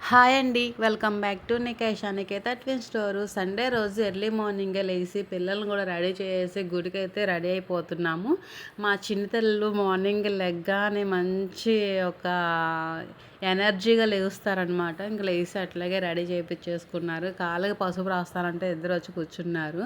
Hi అండి, welcome back to Niketa twin store. Sunday రోజు early మార్నింగే లేచి పిల్లల్ని కూడా రెడీ చేసి గుడికి అయితే రెడీ అయిపోతున్నాము. మా చిన్నతల్లు మార్నింగ్ లెగ్గానే మంచి ఒక ఎనర్జీగా లేస్తారనమాట. ఇంక లేచి అట్లాగే రెడీ చేయించేసుకున్నారు. కాళ్ళకి పసుపు రాస్తారంటే ఇద్దరు వచ్చి కూర్చున్నారు.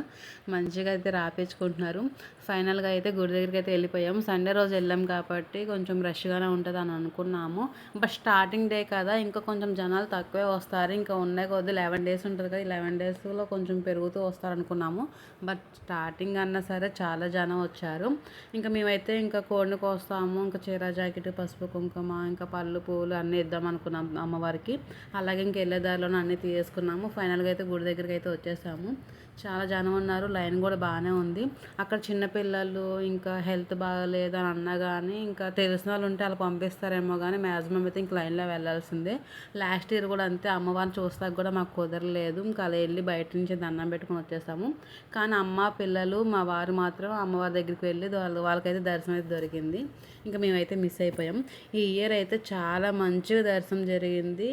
మంచిగా అయితే రాపించుకుంటున్నారు. ఫైనల్గా అయితే గుడి దగ్గరికి అయితే వెళ్ళిపోయాము. సండే రోజు వెళ్ళాం కాబట్టి కొంచెం రష్గానే ఉంటుంది అని అనుకున్నాము. బట్ స్టార్టింగ్ డే కదా, ఇంకా కొంచెం జనాలు తక్కువే వస్తారు. ఇంకా ఉండే కొద్ది 11 డేస్ ఉంటుంది కదా, ఈ 11 డేస్లో కొంచెం పెరుగుతూ వస్తారు అనుకున్నాము. బట్ స్టార్టింగ్ అన్నా సరే చాలా జనం వచ్చారు. ఇంకా మేమైతే ఇంకా కోడిని కోస్తాము. ఇంకా చీర జాకెట్, పసుపు కుంకుమ, ఇంకా పళ్ళు పూలు అన్నీ ఇద్దాం అనుకున్నాం అమ్మవారికి. అలాగే ఇంక వెళ్ళే దారిలోనే అన్నీ తీసుకున్నాము. ఫైనల్గా అయితే గుడి దగ్గరికి అయితే వచ్చేసాము. చాలా జనం ఉన్నారు. లైన్ కూడా బాగానే ఉంది. అక్కడ చిన్నపిల్లలు ఇంకా హెల్త్ బాగాలేదు అని అన్నా కానీ ఇంకా తెలిసిన వాళ్ళు ఉంటే వాళ్ళు పంపిస్తారేమో కానీ మ్యాక్సిమం అయితే ఇంక లైన్లో వెళ్ళాల్సిందే. లాస్ట్ ఇయర్ కూడా అంతే, అమ్మవారిని చూస్తాక కూడా మాకు కుదరలేదు. ఇంకా అలా వెళ్ళి బయట నుంచి దండం పెట్టుకుని వచ్చేసాము. కానీ అమ్మ పిల్లలు మా వారు మాత్రం అమ్మవారి దగ్గరికి వెళ్ళి వాళ్ళకైతే దర్శనం అయితే దొరికింది. ఇంకా మేమైతే మిస్ అయిపోయాం. ఈ ఇయర్ అయితే చాలా మంచిగా దర్శనం జరిగింది.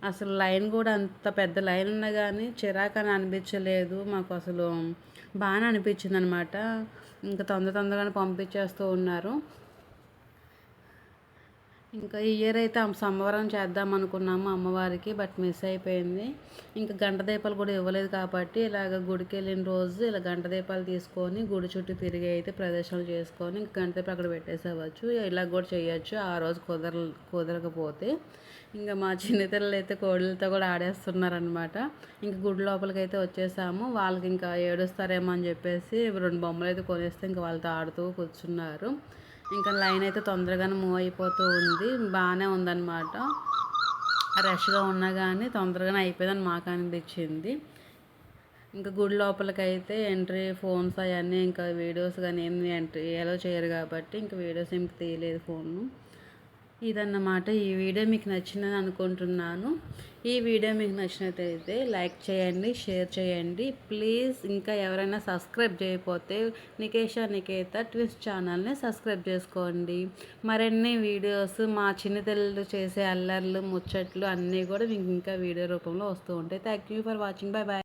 అసలు లైన్ కూడా అంత పెద్ద లైన్ ఉన్నా కానీ చిరాకని అనిపించలేదు మాకు. అసలు బాగానే అనిపించింది అనమాట. ఇంకా తొందరగానే పంపించేస్తూ ఉన్నారు. ఇంకా ఈ ఇయర్ అయితే సంబరం చేద్దాం అనుకున్నాము అమ్మవారికి, బట్ మిస్ అయిపోయింది. ఇంకా గంట దీపాలు కూడా ఇవ్వలేదు కాబట్టి ఇలాగ గుడికి వెళ్ళిన రోజు ఇలా గంట దీపాలు తీసుకొని గుడి చుట్టూ తిరిగి అయితే ప్రదర్శనలు చేసుకొని ఇంకా గంట దీపాలు అక్కడ పెట్టేసేవచ్చు. ఇలా కూడా చేయొచ్చు ఆ రోజు కుదరకపోతే. ఇంకా మా చిన్నపిల్లలు అయితే కోడిలతో కూడా ఆడేస్తున్నారనమాట. ఇంకా గుడి లోపలికి అయితే వచ్చేసాము. వాళ్ళకి ఇంకా ఏడుస్తారేమో అని చెప్పేసి 2 బొమ్మలు అయితే కొనేస్తే ఇంకా వాళ్ళతో ఆడుతూ కూర్చున్నారు. ఇంకా లైన్ అయితే తొందరగానే మూవ్ అయిపోతూ ఉంది. బాగానే ఉందన్నమాట. రష్గా ఉన్నా కానీ తొందరగానే అయిపోయిందని మాకు అనిపించింది. ఇంకా గుడి లోపలికైతే ఎంట్రీ ఫోన్స్ అవన్నీ ఇంకా వీడియోస్ కానీ ఏమి ఎంట్రీ ఎలా చేయరు కాబట్టి ఇంకా వీడియోస్ ఏమి తీయలేదు ఫోను. ఇదన్నమాట. ఈ వీడియో మీకు నచ్చిందని అనుకుంటున్నాను. ఈ వీడియో మీకు నచ్చినట్లయితే లైక్ చేయండి, షేర్ చేయండి ప్లీజ్. ఇంకా ఎవరైనా సబ్స్క్రైబ్ చేయకపోతే నికేత ట్విన్స్ ఛానల్ని సబ్స్క్రైబ్ చేసుకోండి. మరిన్ని వీడియోస్ మా చిన్నతల్లు చేసే అల్లర్లు ముచ్చట్లు అన్నీ కూడా మీకు ఇంకా వీడియో రూపంలో వస్తూ ఉంటాయి. Thank you for watching. Bye bye.